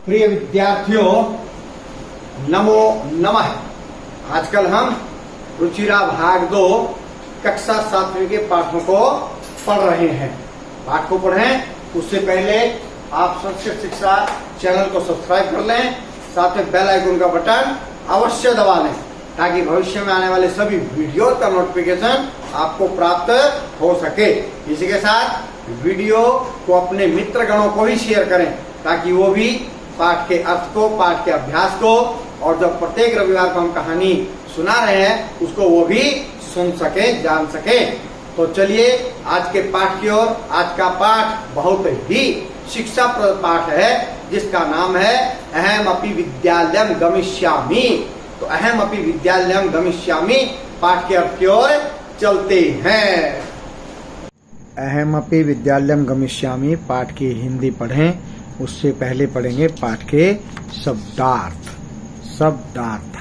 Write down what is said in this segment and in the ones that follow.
प्रिय विद्यार्थियों, नमो नमः। आजकल हम रुचिरा भाग 2 कक्षा 7वीं के पाठों को पढ़ रहे हैं। पाठ को पढ़ें उससे पहले आप संस्कृत शिक्षा चैनल को सब्सक्राइब कर लें, साथ में बेल आइकन का बटन अवश्य दबा लें ताकि भविष्य में आने वाले सभी वीडियो का नोटिफिकेशन आपको प्राप्त हो सके। इसी के साथ वीडियो को अपने मित्र गणों को भी शेयर करें ताकि वो भी पाठ के अर्थ को, पाठ के अभ्यास को और जब प्रत्येक रविवार को हम कहानी सुना रहे हैं उसको वो भी सुन सके, जान सके। तो चलिए आज के पाठ की ओर। आज का पाठ बहुत ही शिक्षाप्रद पाठ है जिसका नाम है अहमपि विद्यालयम गमिष्यामि। तो अहमपि विद्यालयम गमिष्यामि पाठ के अर्थ की ओर चलते हैं। अहमपि विद्यालयम गमिष्यामि पाठ की हिंदी पढ़ें, उससे पहले पढ़ेंगे पाठ के शब्दार्थ। शब्दार्थ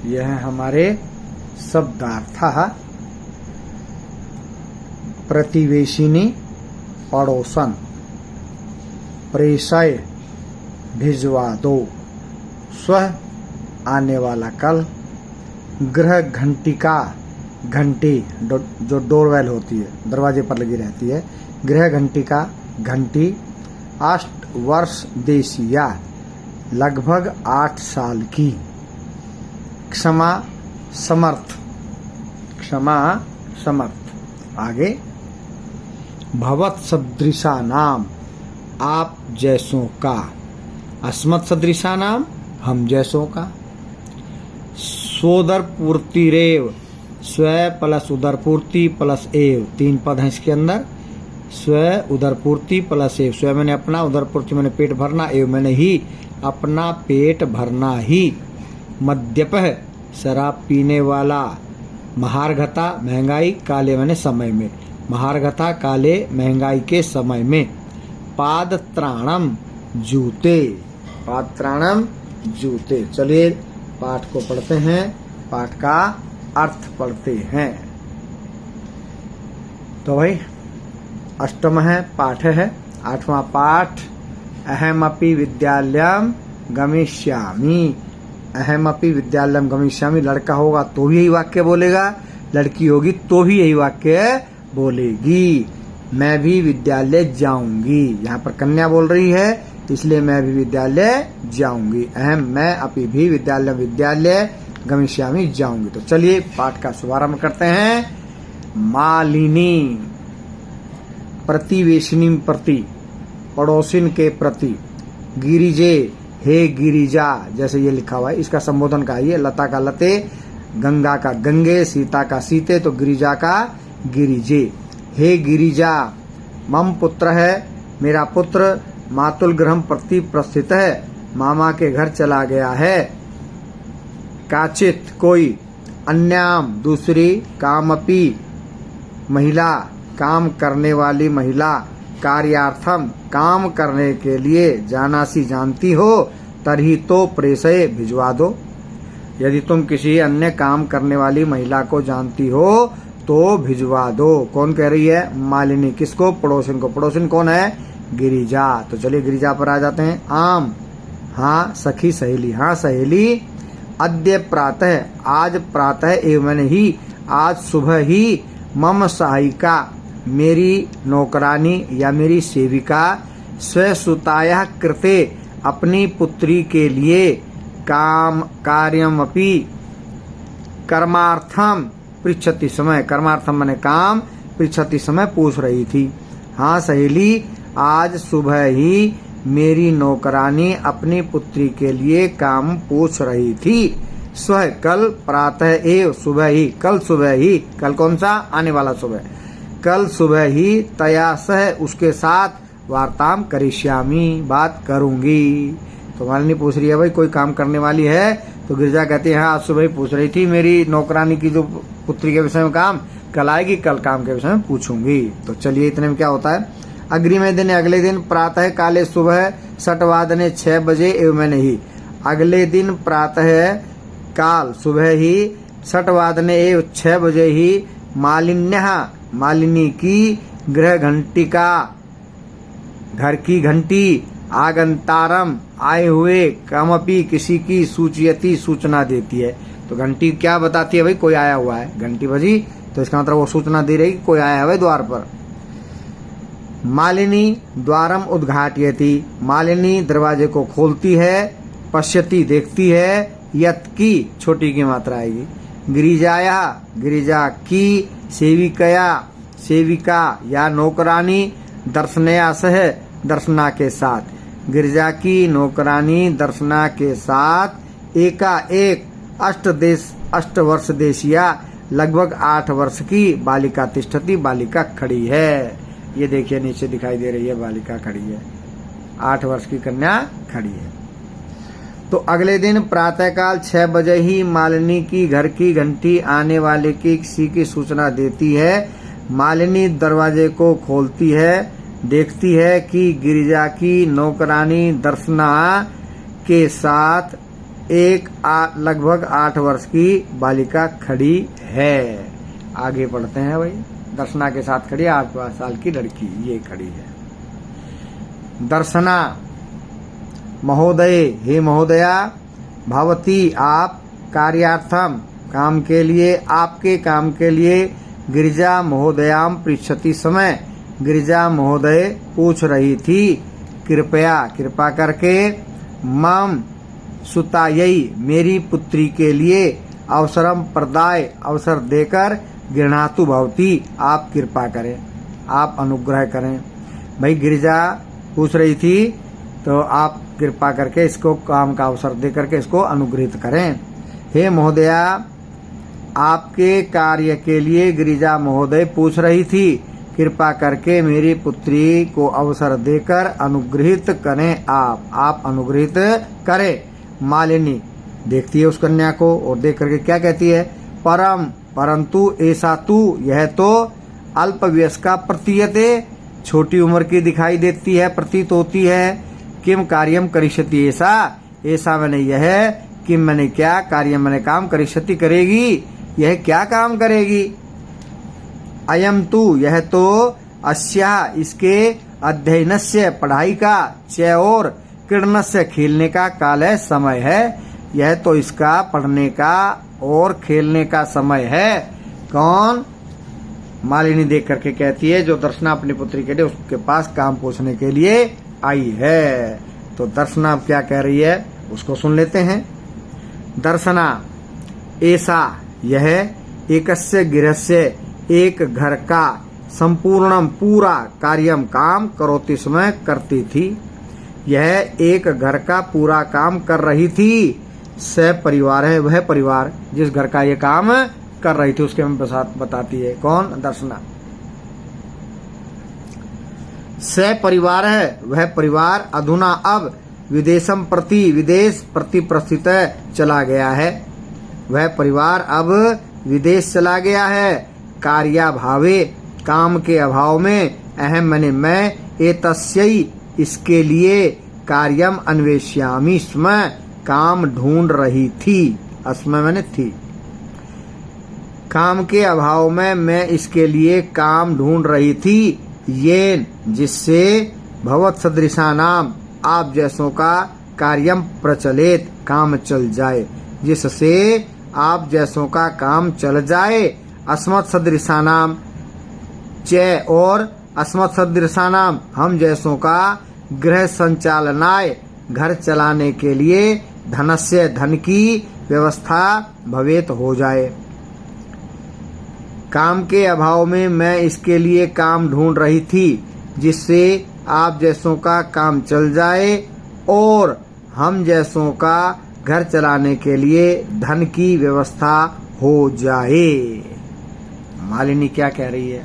यह है हमारे शब्दार्थ। प्रतिवेशिनी, पड़ोसन, प्रेषय, भिजवा दो, स्वः आने वाला कल, गृह घंटिका, घंटी जो डोरवेल होती है, दरवाजे पर लगी रहती है, गृह घंटिका, घंटी, 8 वर्ष देशिया, लगभग 8 साल की, क्षमा समर्थ, क्षमा समर्थ। आगे भवत सदृशा नाम, आप जैसों का, अस्मत् सदृशा नाम, हम जैसों का, सोदर पूर्ति रेव, स्व प्लस उदर पूर्ति प्लस एव, 3 पद हैं इसके अंदर। स्व उदर पूर्ति प्लस एव, स्व मैंने अपना, उदर पूर्ति मैंने पेट भरना, एव मैंने ही अपना पेट भरना ही। मद्यपः शराब पीने वाला, महार्घता महंगाई, काले मैंने समय में, महार्घता काले महंगाई के समय में। पादत्राणम जूते, पादत्राणम जूते। चलिए पाठ को पढ़ते हैं, पाठ का अर्थ पढ़ते हैं। तो भाई अष्टम है पाठ है, 8वां पाठ। अहमपि विद्यालयम गमिष्यामि, अहमपि विद्यालयम गमिष्यामि। लड़का होगा तो भी यही वाक्य बोलेगा, लड़की होगी तो भी यही वाक्य बोलेगी। मैं भी विद्यालय जाऊंगी, यहाँ पर कन्या बोल रही है इसलिए मैं भी विद्यालय जाऊंगी। अहम मैं अपि भी विद्यालय, विद्यालय गमिष्यामि जाऊंगी। तो चलिए पाठ का शुभारंभ करते हैं। मालिनी, प्रतिवेशिनी प्रति, पड़ोसिन के प्रति। गिरिजे, हे गिरिजा, जैसे ये लिखा हुआ है इसका संबोधन का ये, लता का लते, गंगा का गंगे, सीता का सीते, तो गिरिजा का गिरिजे। हे गिरिजा, मम पुत्र है, मेरा पुत्र, मातुल गृहम प्रति प्रस्थित है, मामा के घर चला गया है। काचित कोई, अन्याम दूसरी, कामपि महिला, काम करने वाली महिला, कार्यार्थम काम करने के लिए, जानासी जानती हो, तरही तो प्रेषय भिजवा दो। यदि तुम किसी अन्य काम करने वाली महिला को जानती हो तो भिजवा दो। कौन कह रही है? मालिनी। किसको? पड़ोसिन को। पड़ोसिन कौन है? गिरिजा। तो चलिए गिरिजा पर आ जाते हैं। आम, हाँ सखी सहेली, हाँ सहेली। अद्य प्रातः, आज प्रातः, एवं मैंने ही, आज सुबह ही, मम सहायिका, मेरी नौकरानी या मेरी सेविका, स्वसुताया कृते, अपनी पुत्री के लिए, काम कार्यमपि, कर्मार्थम पृच्छति समय, कर्मार्थम मैंने काम, पृच्छति समय पूछ रही थी। हाँ सहेली, आज सुबह ही मेरी नौकरानी अपनी पुत्री के लिए काम पूछ रही थी। स्वः कल, प्रातः एव सुबह ही, कल सुबह ही, कल कौन सा? आने वाला सुबह, कल सुबह ही, तया सह उसके साथ, वार्ताम करिष्यामि बात करूंगी। तो मालिनी पूछ रही है भाई कोई काम करने वाली है? तो गिरिजा कहती है हाँ आज सुबह ही पूछ रही थी, मेरी नौकरानी की जो पुत्री के विषय में काम, कल आएगी, कल काम के विषय में पूछूंगी। तो चलिए इतने में क्या होता है? अग्रिमे दिन, अगले दिन, प्रातः काले सुबह, 6 6 बजे, एवं मैंने ही, अगले दिन प्रातः काल सुबह ही, 6 एवं 6 बजे ही, मालिन्यः मालिनी की, गृह घंटिका घर की घंटी, आगंतारम आए हुए कमपि किसी की सूचयति सूचना देती है। तो घंटी क्या बताती है भाई, कोई आया हुआ है, घंटी बजी तो इसका मतलब वो सूचना दे रही कि कोई आया है भाई द्वार पर। मालिनी द्वारम उद्घाटयति, मालिनी दरवाजे को खोलती है। पश्यति देखती है, यत की छोटी की मात्रा आएगी। गिरिजाया गिरिजा की, सेविकया सेविका या नौकरानी, दर्शनया सह दर्शना के साथ, गिरिजा की नौकरानी दर्शना के साथ, एका एक अष्ट वर्ष देशिया, लगभग 8 वर्ष की बालिका तिष्ठति, बालिका खड़ी है। ये देखिए नीचे दिखाई दे रही है, बालिका खड़ी है, 8 वर्ष की कन्या खड़ी है। तो अगले दिन प्रातःकाल 6 बजे ही मालिनी की घर की घंटी आने वाले की किसी की सूचना देती है। मालिनी दरवाजे को खोलती है, देखती है कि गिरिजा की नौकरानी दर्शना के साथ एक लगभग 8 वर्ष की बालिका खड़ी है। आगे बढ़ते हैं भाई। दर्शना के साथ खड़ी 8 साल की लड़की ये खड़ी है। दर्शना महोदय, हे महोदया, भवती आप, कार्यार्थम काम के लिए, आपके काम के लिए, गिरिजा महोदयाम पृच्छति समय, गिरिजा महोदय पूछ रही थी, कृपया कृपा करके, मम सुतायई मेरी पुत्री के लिए, अवसरम प्रदाय अवसर देकर, गृह्णातु भवती आप कृपा करें, आप अनुग्रह करें। भाई गिरिजा पूछ रही थी तो आप कृपा करके इसको काम का अवसर दे करके इसको अनुग्रहित करें। हे महोदया, आपके कार्य के लिए गिरिजा महोदय पूछ रही थी, कृपा करके मेरी पुत्री को अवसर देकर अनुग्रहित करें, आप अनुग्रहित करें। मालिनी देखती है उस कन्या को और देख करके क्या कहती है, परंतु ऐसा तू, यह तो अल्प वयस्का प्रतीयते, छोटी उम्र की दिखाई देती है, प्रतीत होती है। किम कार्यम करिष्यति, ऐसा मैंने यह, किम मैंने क्या, कार्य मैंने काम, करिष्यति करेगी, यह क्या काम करेगी। अयम तू, यह तो, अस्या इसके, अध्ययनस्य पढ़ाई का, च और क्रीडनस्य खेलने का काल है, समय है। यह तो इसका पढ़ने का और खेलने का समय है। कौन? मालिनी देख करके कहती है जो दर्शना अपनी पुत्री के लिए उसके पास काम पूछने के लिए आई है। तो दर्शना क्या कह रही है उसको सुन लेते हैं। दर्शना, ऐसा यह, एकस्य गृहस्य एक घर का, संपूर्णम पूरा, कार्यम काम, करोति समय करती थी। यह एक घर का पूरा काम कर रही थी। स परिवार है वह परिवार जिस घर का ये काम कर रही थी उसके में बताती है। कौन? दर्शना। स परिवार है वह परिवार, अधुना अब, विदेशम प्रति, विदेश प्रति प्रस्थित चला गया है। वह परिवार अब विदेश चला गया है। कार्याभावे, काम के अभाव में, अहम मने मैं, एतस्यै इसके लिए, कार्यम अन्वेष्यामि स्म काम ढूंढ रही थी। अस्म मैंने थी। काम के अभाव में मैं इसके लिए काम ढूंढ रही थी। येन जिससे, भवत सदृशा नाम आप जैसों का, कार्यम प्रचलित काम चल जाए, जिससे आप जैसों का काम चल जाए। अस्मत् सदृशा नाम च और अस्मत् सदृशा नाम हम जैसों का, गृह संचालनाय घर चलाने के लिए, धनस्य धन की व्यवस्था भवेत हो जाए। काम के अभाव में मैं इसके लिए काम ढूंढ रही थी जिससे आप जैसों का काम चल जाए और हम जैसों का घर चलाने के लिए धन की व्यवस्था हो जाए। मालिनी क्या कह रही है?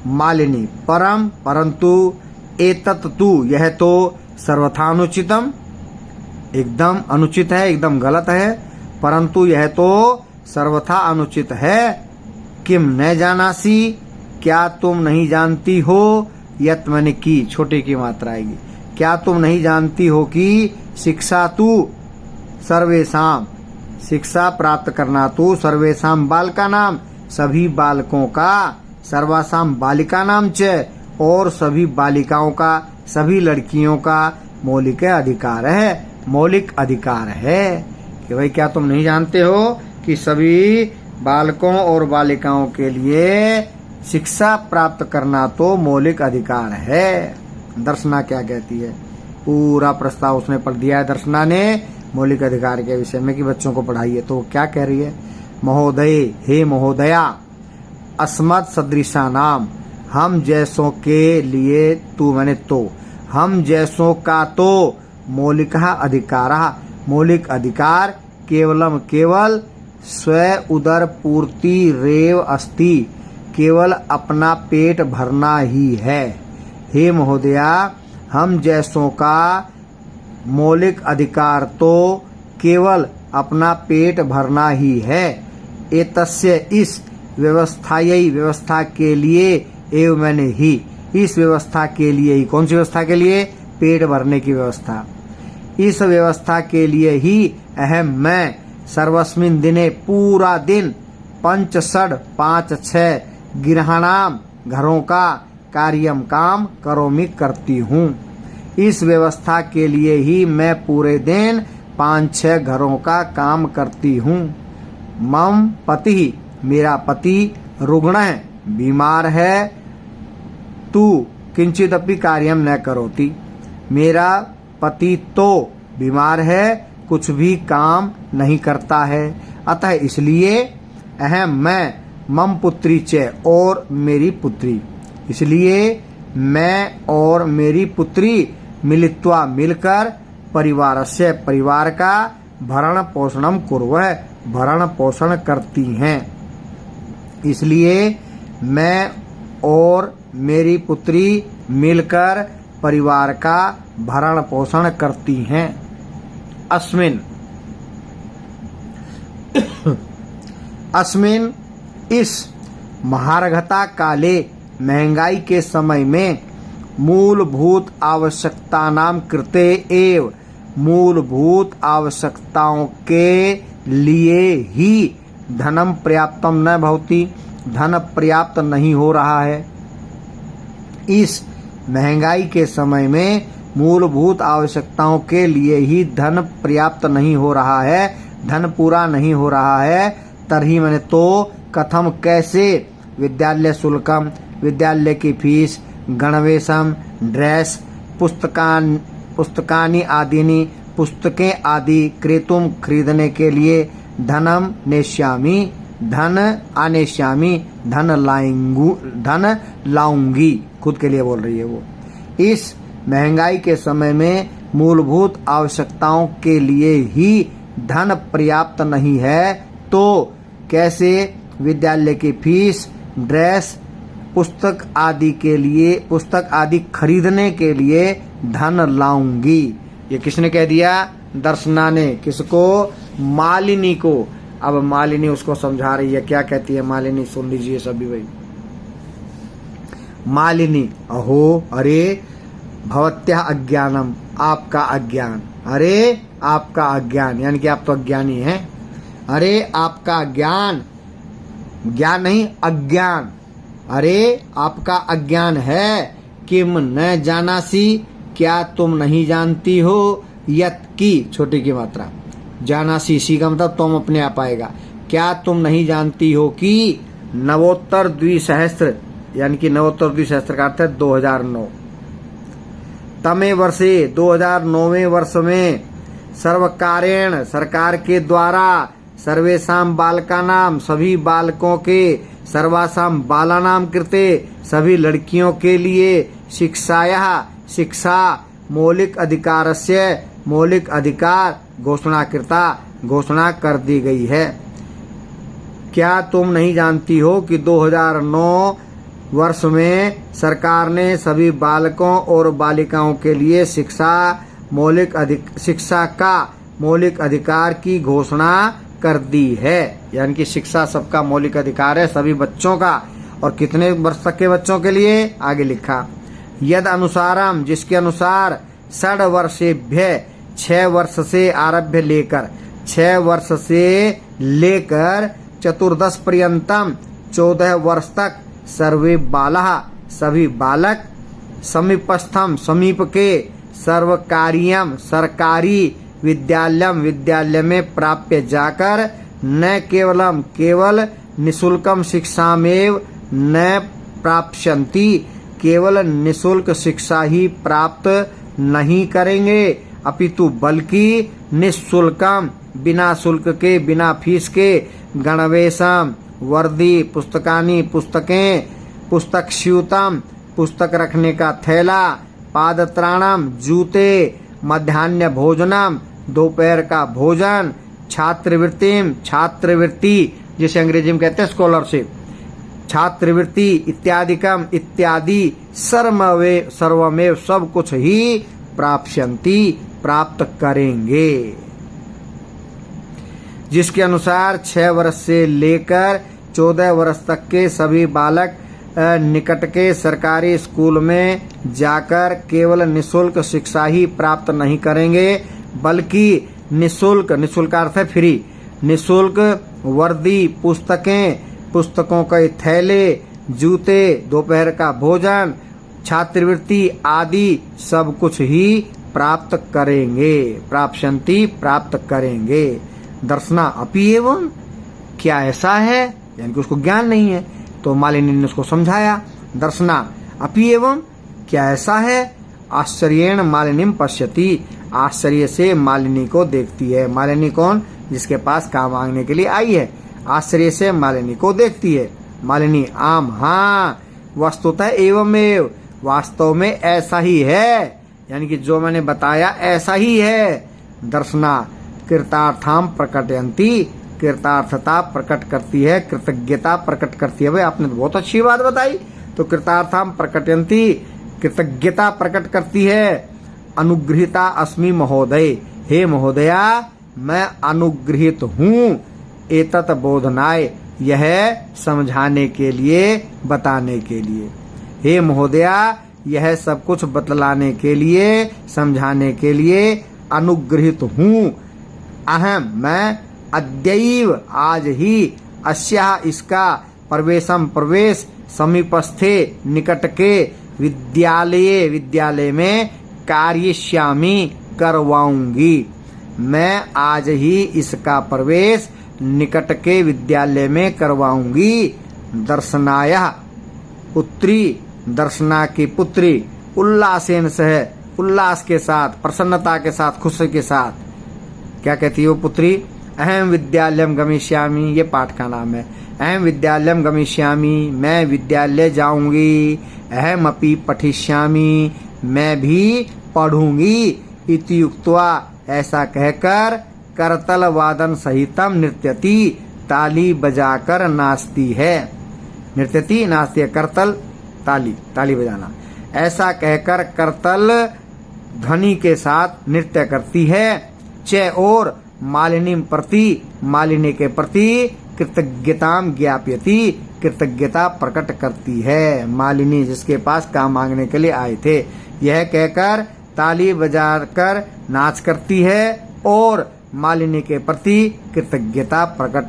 मालिनी, परंतु, एतत् तु, यह तो, सर्वथा अनुचितम, एकदम अनुचित है, एकदम गलत है। परंतु यह तो सर्वथा अनुचित है। किम न जानासी, क्या तुम नहीं जानती हो, यत मैंने की, छोटे की मात्रा आएगी, क्या तुम नहीं जानती हो कि, शिक्षा तू सर्वेशाम, शिक्षा प्राप्त करना तू, सर्वेशाम बालका नाम सभी बालकों का, सर्वासाम बालिकानाम च, और सभी बालिकाओं का, सभी लड़कियों का मौलिक अधिकार है, मौलिक अधिकार है। कि भाई क्या तुम नहीं जानते हो कि सभी बालकों और बालिकाओं के लिए शिक्षा प्राप्त करना तो मौलिक अधिकार है। दर्शना क्या कहती है, पूरा प्रस्ताव उसने पढ़ दिया है दर्शना ने मौलिक अधिकार के विषय में कि बच्चों को पढ़ाइए। तो क्या कह रही है, महोदय, हे महोदया, अस्मत् सदृशा नाम, हम जैसों के लिए, तू मैंने तो, हम जैसों का तो मौलिक अधिकार, मौलिक अधिकार केवलम केवल स्व उदर पूर्ति रेव अस्ति, केवल अपना पेट भरना ही है। हे महोदया, हम जैसों का मौलिक अधिकार तो केवल अपना पेट भरना ही है। एतस्य, इस व्यवस्थायै, व्यवस्था के लिए, एवं मैंने ही, इस व्यवस्था के लिए ही, कौन सी व्यवस्था के लिए, पेट भरने की व्यवस्था, इस व्यवस्था के लिए ही अहम मैं सर्वस्मिन दिने, पूरा दिन, पंच षड 5-6 गृहाणाम, घरों का, कार्यम काम करोमि, करती हूँ। इस व्यवस्था के लिए ही मैं पूरे दिन 5-6 घरों का काम करती हूँ। मम पति, मेरा पति, रुग्ण है, बीमार है, तू किंचिदपि कार्यम न करोति, मेरा पति तो बीमार है, कुछ भी काम नहीं करता है। अतः इसलिए अहम मैं, मम पुत्री च, और मेरी पुत्री, इसलिए मैं और मेरी पुत्री मिलित्वा, मिलकर, परिवारस्य, परिवार का, भरण पोषणम कुर्वः, भरण पोषण करती हैं। इसलिए मैं और मेरी पुत्री मिलकर परिवार का भरण पोषण करती हैं। अस्मिन, अस्मिन, इस महार्घता काले, महंगाई के समय में, मूलभूत आवश्यकतानां कृते एव, मूलभूत आवश्यकताओं के लिए ही धनम पर्याप्तम न भवति, धन पर्याप्त नहीं हो रहा है। इस महंगाई के समय में मूलभूत आवश्यकताओं के लिए ही धन पर्याप्त नहीं हो रहा है, धन पूरा नहीं हो रहा है। तर्हि मैंने तो, कथम कैसे, विद्यालय शुल्कम, विद्यालय की फीस, गणवेशम, ड्रेस, पुस्तकानि आदिनी, पुस्तकें आदि, क्रेतुम, खरीदने के लिए, धनम नेष्यामि, धन आनेष्यामि, धन लाऊंगी, खुद के लिए बोल रही है वो। इस महंगाई के समय में मूलभूत आवश्यकताओं के लिए ही धन पर्याप्त नहीं है, तो कैसे विद्यालय की फीस, ड्रेस, पुस्तक आदि के लिए, पुस्तक आदि खरीदने के लिए धन लाऊंगी। ये किसने कह दिया, दर्शना ने। किसको, मालिनी को। अब मालिनी उसको समझा रही है, क्या कहती है मालिनी, सुन लीजिए सभी भाई। मालिनी, अहो, अरे, भवत्याः अज्ञानम, आपका अज्ञान, अरे आपका अज्ञान, यानी कि आप तो अज्ञानी हैं। अरे आपका ज्ञान, ज्ञान नहीं अज्ञान, अरे आपका अज्ञान है। किम न जानासी, क्या तुम नहीं जानती हो, यत की, छोटी की मात्रा, जानासी, सी का मतलब तुम अपने आप आएगा। क्या तुम नहीं जानती हो कि नवोत्तर द्विसहस्त्र, यानी कि नवोत्तर द्विसहस्त्र का अर्थ है 2009, तमे वर्षे, 2009वें वर्ष में, सर्वकारेण, सरकार के द्वारा, सर्वेषां बालकानां, सभी बालकों के, सर्वासां बालानां कृते, सभी लड़कियों के लिए, शिक्षायाः, शिक्षा, मौलिक अधिकारस्य, मौलिक अधिकार, घोषणाकृता, घोषणा कर दी गई है। क्या तुम नहीं जानती हो कि 2009 वर्ष में सरकार ने सभी बालकों और बालिकाओं के लिए शिक्षा का मौलिक अधिकार की घोषणा कर दी है। यानी कि शिक्षा सबका मौलिक अधिकार है, सभी बच्चों का। और कितने वर्ष तक के बच्चों के लिए, आगे लिखा, यद अनुसारम, जिसके अनुसार, 6 वर्षेभ्य, 6 वर्ष से आरभ्य लेकर, 6 वर्ष से लेकर, 14 पर्यंतम, 14 वर्ष तक, सर्वे बालः सभी बालक, समीपस्थम समीप के, सर्वकार्यम सरकारी, विद्यालयम विद्यालय में प्राप्य जाकर, न केवलम केवल, निशुल्कम शिक्षामेव न प्राप्स्यन्ति केवल निशुल्क शिक्षा ही प्राप्त नहीं करेंगे, अपितु बल्कि निःशुल्कम बिना शुल्क के बिना फीस के, गणवेशम वर्दी, पुस्तकानि पुस्तकें, पुस्तकस्यूतम पुस्तक रखने का थैला, पादत्राणम जूते, मध्याह्न भोजनम दोपहर का भोजन, छात्रवृत्तिम छात्रवृत्ति जिसे अंग्रेजी में कहते हैं स्कॉलरशिप, छात्रवृत्ति इत्यादिकम इत्यादि सर्वमेव सब कुछ ही प्राप्स्यन्ति प्राप्त करेंगे। जिसके अनुसार 6 वर्ष से लेकर 14 वर्ष तक के सभी बालक निकट के सरकारी स्कूल में जाकर केवल निशुल्क शिक्षा ही प्राप्त नहीं करेंगे, बल्कि निशुल्क अर्थ है फ्री, निशुल्क वर्दी, पुस्तकें, पुस्तकों के थैले, जूते, दोपहर का भोजन, छात्रवृत्ति आदि सब कुछ ही प्राप्त करेंगे, प्राप्स्यन्ति प्राप्त करेंगे। दर्शना अपि एवं, क्या ऐसा है, यानी कि उसको ज्ञान नहीं है, तो मालिनी ने उसको समझाया। दर्शना अपि एवं, क्या ऐसा है, आश्चर्येण मालिनीम पश्यति, आश्चर्य से मालिनी को देखती है। मालिनी कौन, जिसके पास काम मांगने के लिए आई है, आश्चर्य से मालिनी को देखती है। मालिनी आम हाँ, वस्तुतः एवमेव, वास्तव में ऐसा ही है, यानी कि जो मैंने बताया ऐसा ही है। दर्शना कृतार्थाम प्रकटयन्ति, कृतार्थता प्रकट करती है, कृतज्ञता प्रकट करती है। भाई आपने तो बहुत अच्छी बात बताई, तो कृतार्थाम प्रकटयन्ति कृतज्ञता प्रकट करती है। अनुगृहीता अस्मि महोदय, हे महोदया मैं अनुगृहित हूँ, एतत् बोधनाय यह समझाने के लिए, बताने के लिए। हे महोदया यह सब कुछ बतलाने के लिए, समझाने के लिए अनुगृहित हूँ। अहम मैं, अद्यैव आज ही, अस्याः इसका, प्रवेशम प्रवेश, समीपस्थे निकट के, विद्यालय में, कार्यश्यामी करवाऊंगी। मैं आज ही इसका प्रवेश निकट के विद्यालय में करवाऊंगी। दर्शनाय पुत्री, दर्शना की पुत्री, उल्लासेन सह, उल्लास के साथ, प्रसन्नता के साथ, खुशी के साथ क्या कहती है वो पुत्री, अहम विद्यालयम गमिष्यामि, ये पाठ का नाम है। अहम विद्यालयम गमिष्यामि, मैं विद्यालय जाऊंगी। अहम अपि पठिष्यामि, मैं भी पढ़ूंगी। इति उक्त्वा, ऐसा कहकर, करतल वादन सहितम नृत्यति, ताली बजाकर नाचती है। नृत्यति नाचती है, करतल ताली, ताली बजाना। ऐसा कहकर करतल ध्वनि के साथ नृत्य करती है। च और मालिनी प्रति, मालिनी के प्रति, कृतज्ञताम ज्ञापयति, कृतज्ञता प्रकट करती है। मालिनी जिसके पास काम मांगने के लिए आए थे, यह कहकर ताली बजाकर नाच करती है और मालिनी के प्रति कृतज्ञता प्रकट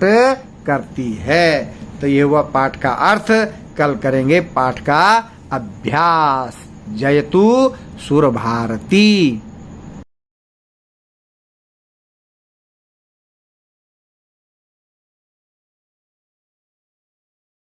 करती है। तो ये हुआ पाठ का अर्थ। कल करेंगे पाठ का अभ्यास। जयतु सुरभारती।